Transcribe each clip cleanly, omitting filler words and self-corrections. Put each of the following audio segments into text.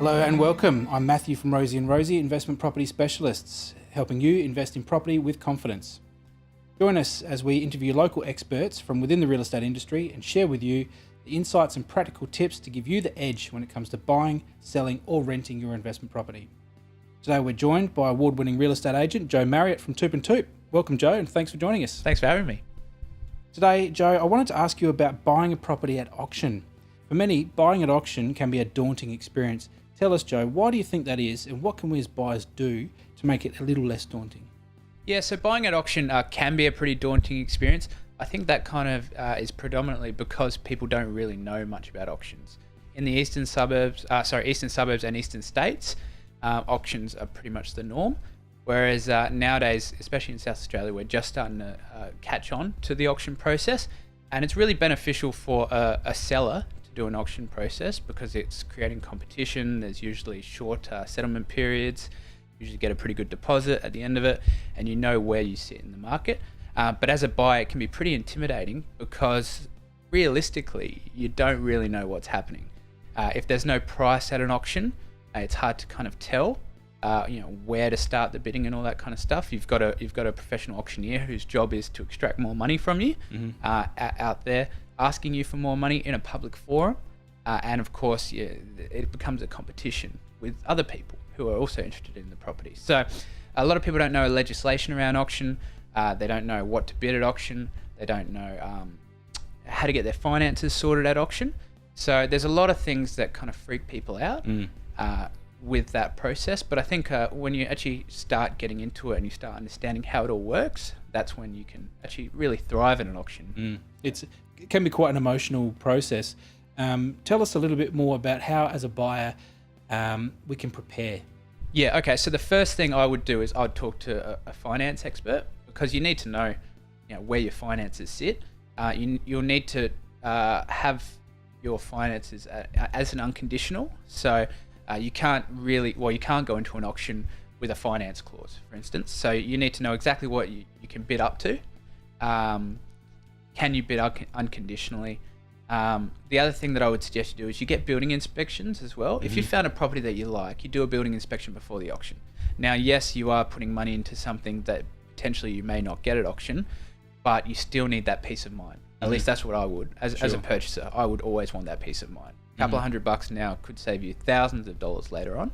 Hello and welcome. I'm Matthew from Rosie and Rosie, investment property specialists, helping you invest in property with confidence. Join us as we interview local experts from within the real estate industry and share with you the insights and practical tips to give you the edge when it comes to buying, selling or renting your investment property. Today we're joined by award-winning real estate agent Joe Marriott from Toop and Toop. Welcome Joe, and thanks for joining us. Thanks for having me. Today, Joe, I wanted to ask you about buying a property at auction. For many, buying at auction can be a daunting experience. Tell us, Joe, why do you think that is, and what can we as buyers do to make it a little less daunting? Yeah, so buying at auction can be a pretty daunting experience. I think that kind of is predominantly because people don't really know much about auctions. In the eastern suburbs and eastern states, auctions are pretty much the norm. Whereas nowadays, especially in South Australia, we're just starting to catch on to the auction process. And it's really beneficial for a seller to do an auction process because it's creating competition. There's usually short settlement periods. You usually get a pretty good deposit at the end of it, and you know where you sit in the market. But as a buyer, it can be pretty intimidating because realistically, you don't really know what's happening. If there's no price at an auction, it's hard to kind of tell. Where to start the bidding and all that kind of stuff. You've got a professional auctioneer whose job is to extract more money from you, out there asking you for more money in a public forum, and of course, it becomes a competition with other people who are also interested in the property. So, a lot of people don't know legislation around auction. They don't know what to bid at auction. They don't know how to get their finances sorted at auction. So, there's a lot of things that kind of freak people out. With that process, but I think when you actually start getting into it and you start understanding how it all works, that's when you can actually really thrive at an auction. It can be quite an emotional process. Tell us a little bit more about how, as a buyer, we can prepare. Yeah, okay. So the first thing I would do is I'd talk to a finance expert because you need to know, where your finances sit. You'll need to have your finances as an unconditional. So. You can't go into an auction with a finance clause, for instance. So you need to know exactly what you can bid up to. Can you bid unconditionally? The other thing that I would suggest you do is you get building inspections as well. If you found a property that you like, you do a building inspection before the auction. Now, yes, you are putting money into something that potentially you may not get at auction, but you still need that peace of mind. At least that's what I would. As a purchaser, I would always want that peace of mind. A couple of $100 now could save you thousands of dollars later on.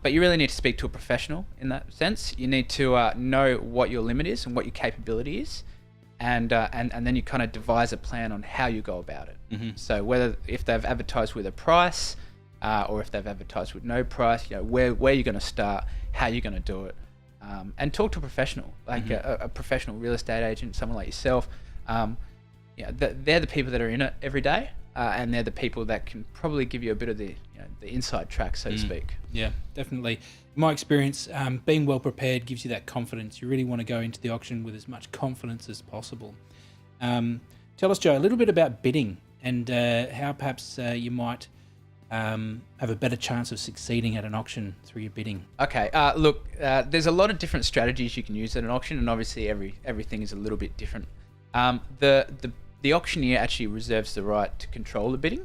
But you really need to speak to a professional in that sense. You need to know what your limit is and what your capability is, and then you kind of devise a plan on how you go about it. So if they've advertised with a price, or if they've advertised with no price, where you're going to start, how you're going to do it, and talk to a professional, like a professional real estate agent, someone like yourself. They're the people that are in it every day. And they're the people that can probably give you a bit of the inside track, so to speak. Yeah, definitely. In my experience, being well prepared gives you that confidence. You really want to go into the auction with as much confidence as possible. Tell us, Joe, a little bit about bidding and how perhaps you might have a better chance of succeeding at an auction through your bidding. Okay, look, there's a lot of different strategies you can use at an auction, and obviously everything is a little bit different. The auctioneer actually reserves the right to control the bidding,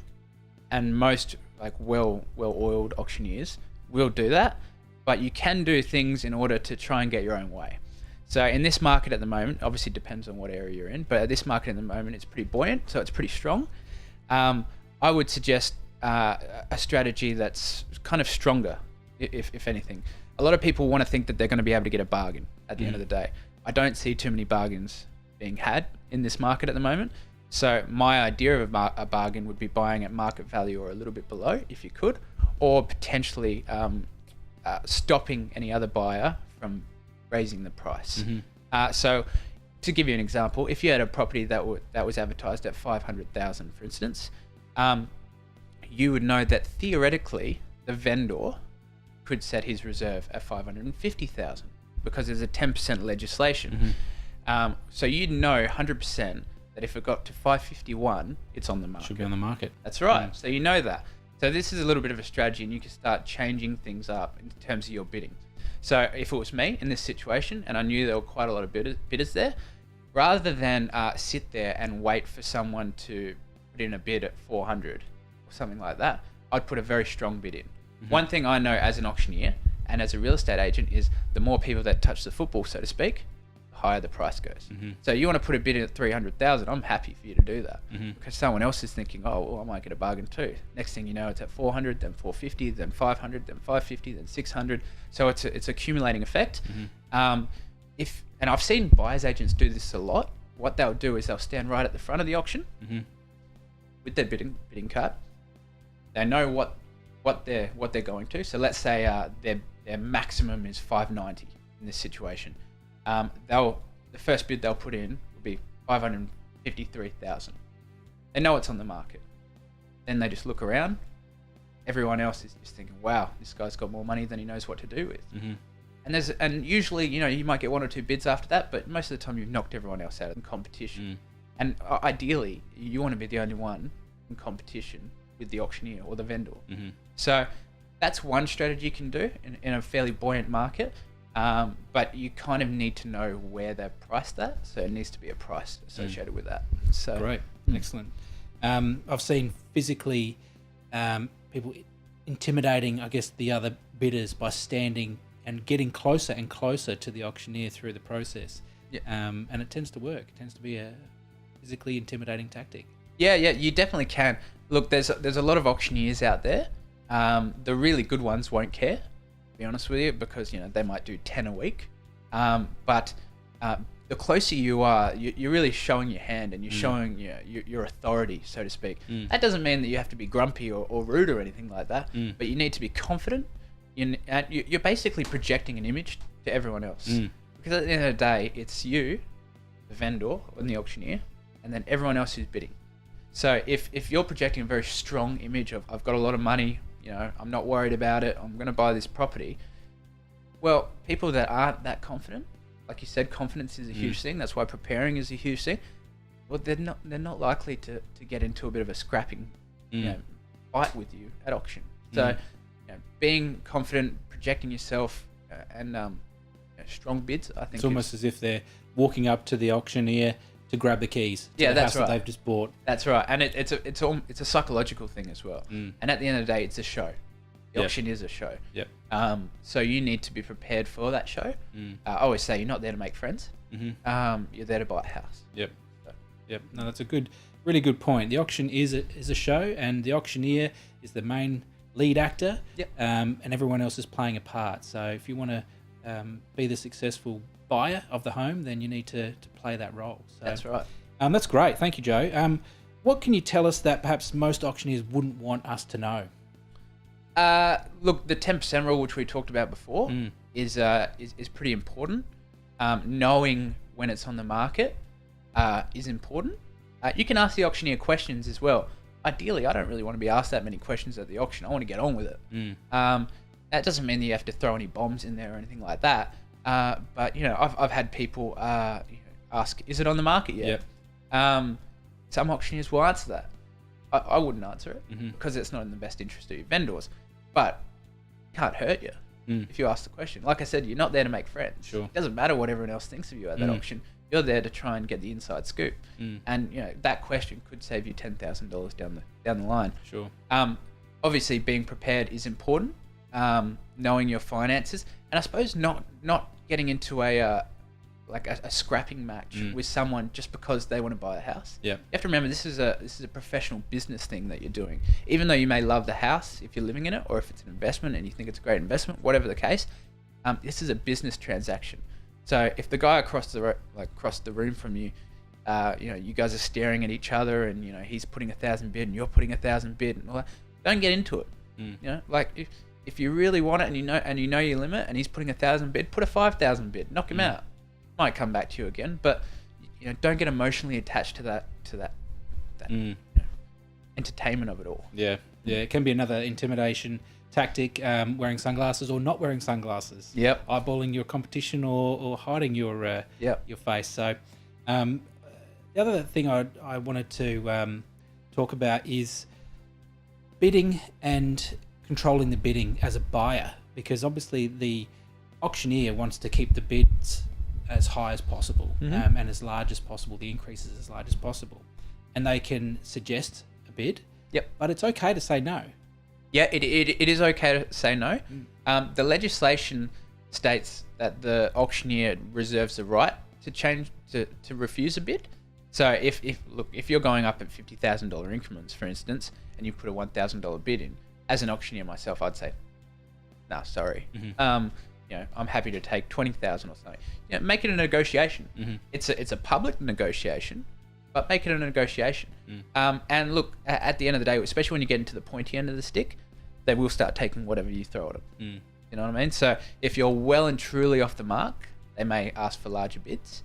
and most well-oiled auctioneers will do that, but you can do things in order to try and get your own way. So in this market at the moment, obviously depends on what area you're in, but at this market at the moment, it's pretty buoyant, so it's pretty strong. I would suggest a strategy that's kind of stronger, if anything. A lot of people want to think that they're going to be able to get a bargain at the end of the day. I don't see too many bargains being had in this market at the moment. So my idea of a bargain would be buying at market value or a little bit below if you could, or potentially stopping any other buyer from raising the price. So to give you an example, if you had a property that was advertised at $500,000, for instance, you would know that theoretically the vendor could set his reserve at $550,000 because there's a 10% legislation. So you'd know 100% that if it got to 551, it's on the market. Should be on the market. That's right. So you know that. So this is a little bit of a strategy, and you can start changing things up in terms of your bidding. So if it was me in this situation, and I knew there were quite a lot of bidders there, rather than sit there and wait for someone to put in a bid at 400 or something like that, I'd put a very strong bid in. One thing I know as an auctioneer and as a real estate agent is the more people that touch the football, so to speak, the higher the price goes. So you want to put a bid in at 300,000, I'm happy for you to do that, because someone else is thinking, oh, well, I might get a bargain too. Next thing you know, it's at 400, then 450, then 500, then 550, then 600. So it's accumulating effect. And I've seen buyers agents do this a lot. What they'll do is they'll stand right at the front of the auction with their bidding card. They know what they're going to. So let's say their maximum is 590 in this situation. The first bid they'll put in will be 553,000. They know it's on the market. Then they just look around. Everyone else is just thinking, wow, this guy's got more money than he knows what to do with. And usually, you might get one or two bids after that, but most of the time you've knocked everyone else out of the competition. And ideally, you want to be the only one in competition with the auctioneer or the vendor. So that's one strategy you can do in a fairly buoyant market. But you kind of need to know where they're priced at. So it needs to be a price associated with that. So great. Excellent. I've seen physically people intimidating, I guess, the other bidders by standing and getting closer and closer to the auctioneer through the process. And it tends to work. It tends to be a physically intimidating tactic. Yeah, you definitely can. Look, there's a lot of auctioneers out there. The really good ones won't care, to be honest with you, because they might do 10 a week. But the closer you are, you're really showing your hand and you're showing your authority, so to speak. That doesn't mean that you have to be grumpy or rude or anything like that, but you need to be confident. You're basically projecting an image to everyone else. Because at the end of the day, it's you, the vendor and the auctioneer, and then everyone else who's bidding. So if you're projecting a very strong image of, I've got a lot of money, I'm not worried about it, I'm going to buy this property. Well, people that aren't that confident, like you said, confidence is a huge thing. That's why preparing is a huge thing. Well, they're not likely to get into a bit of a scrapping fight with you at auction. So being confident, projecting yourself, and strong bids, I think it's almost as if they're walking up to the auctioneer to grab the keys to the house that they've just bought. That's right, and it's a psychological thing as well. And at the end of the day, it's a show. The auction is a show. So you need to be prepared for that show. I always say you're not there to make friends. You're there to buy a house. No, that's a really good point. The auction is a show, and the auctioneer is the main lead actor. And everyone else is playing a part. So if you want to be the successful buyer of the home, then you need to play that role. So, that's right. That's great. Thank you, Joe. What can you tell us that perhaps most auctioneers wouldn't want us to know? Look, the 10% rule, which we talked about before, is pretty important. Knowing when it's on the market is important. You can ask the auctioneer questions as well. Ideally, I don't really want to be asked that many questions at the auction. I want to get on with it. That doesn't mean that you have to throw any bombs in there or anything like that. But I've had people ask, "Is it on the market yet?" Some auctioneers will answer that. I wouldn't answer it because it's not in the best interest of your vendors. But it can't hurt you if you ask the question. Like I said, you're not there to make friends. Sure. It doesn't matter what everyone else thinks of you at that auction. You're there to try and get the inside scoop. And that question could save you $10,000 down the line. Sure. Obviously, being prepared is important. Knowing your finances, and I suppose not getting into a scrapping match with someone just because they want to buy a house. You have to remember this is a professional business thing that you're doing. Even though you may love the house if you're living in it, or if it's an investment and you think it's a great investment, whatever the case, this is a business transaction. So if the guy across the room from you, you guys are staring at each other, and he's putting 1,000 bid and you're putting 1,000 bid, and all that, don't get into it. If you really want it and you know your limit, and he's putting 1,000 bid, put a 5,000 bid, knock him out. Might come back to you again, but don't get emotionally attached to that entertainment of it all. It can be another intimidation tactic, wearing sunglasses or not wearing sunglasses. Eyeballing your competition or hiding your face. So the other thing I wanted to talk about is bidding and controlling the bidding as a buyer, because obviously the auctioneer wants to keep the bids as high as possible, and as large as possible, the increases as large as possible, and they can suggest a bid, but it's okay to say no. Yeah, it is okay to say no. The legislation states that the auctioneer reserves the right to change to refuse a bid. So if you're going up at $50,000 increments, for instance, and you put a $1,000 bid in, as an auctioneer myself, I'd say, no, sorry. I'm happy to take 20,000 or something. Make it a negotiation. It's a public negotiation, but make it a negotiation. And look, at the end of the day, especially when you get into the pointy end of the stick, they will start taking whatever you throw at them. You know what I mean? So if you're well and truly off the mark, they may ask for larger bids.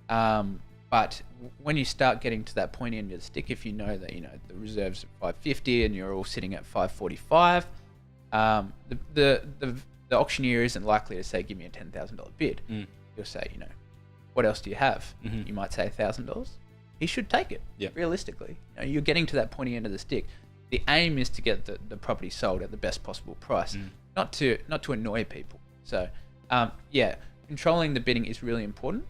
But when you start getting to that pointy end of the stick, if you know that the reserve's at 550 and you're all sitting at 545, the auctioneer isn't likely to say, give me a $10,000 bid. He'll say, what else do you have? You might say $1,000. He should take it. Realistically, you're getting to that pointy end of the stick. The aim is to get the property sold at the best possible price, not to annoy people. So, controlling the bidding is really important.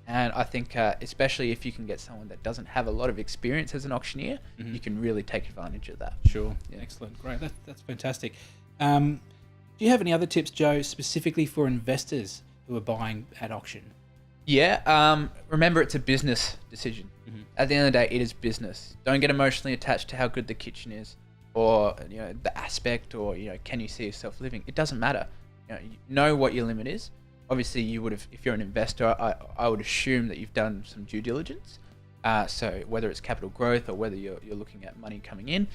And I think, especially if you can get someone that doesn't have a lot of experience as an auctioneer, you can really take advantage of that. Sure. Excellent. Great. That's fantastic. Do you have any other tips, Joe, specifically for investors who are buying at auction? Yeah. Remember, it's a business decision. At the end of the day, it is business. Don't get emotionally attached to how good the kitchen is, or the aspect, or can you see yourself living? It doesn't matter. Know what your limit is. Obviously, you would have, if you're an investor, I would assume that you've done some due diligence. So whether it's capital growth or whether you're looking at money coming in,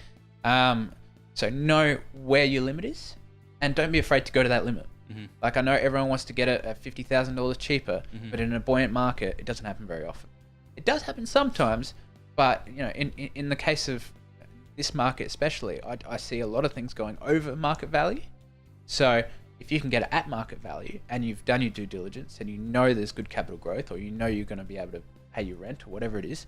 so know where your limit is, and don't be afraid to go to that limit. Like, I know everyone wants to get it at $50,000 cheaper, but in a buoyant market, it doesn't happen very often. It does happen sometimes, but in the case of this market especially, I see a lot of things going over market value. So if you can get it at market value and you've done your due diligence and there's good capital growth, or you're going to be able to pay your rent or whatever it is,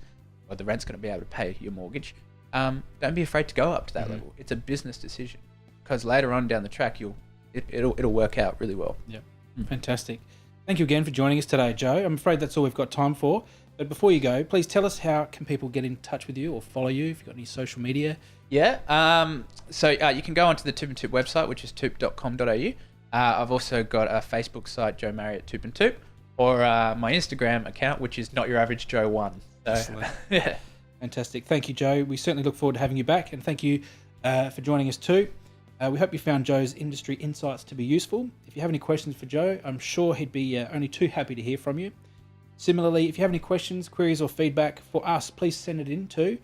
or the rent's going to be able to pay your mortgage, don't be afraid to go up to that level. It's a business decision, because later on down the track, it'll work out really well. Fantastic. Thank you again for joining us today, Joe. I'm afraid that's all we've got time for. But before you go, please tell us, how can people get in touch with you or follow you if you've got any social media? So you can go onto the Toop and Toop website, which is toop.com.au. I've also got a Facebook site, Joe Marriott Toop and Toop, or my Instagram account, which is Not Your Average Joe 1. So, excellent. Fantastic. Thank you, Joe. We certainly look forward to having you back, and thank you for joining us too. We hope you found Joe's industry insights to be useful. If you have any questions for Joe, I'm sure he'd be only too happy to hear from you. Similarly, if you have any questions, queries or feedback for us, please send it in to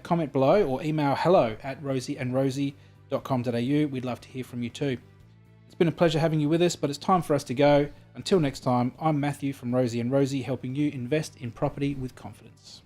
comment below or email hello@rosieandrosie.com.au. We'd love to hear from you too. It's been a pleasure having you with us, but it's time for us to go. Until next time, I'm Matthew from Rosie and Rosie, helping you invest in property with confidence.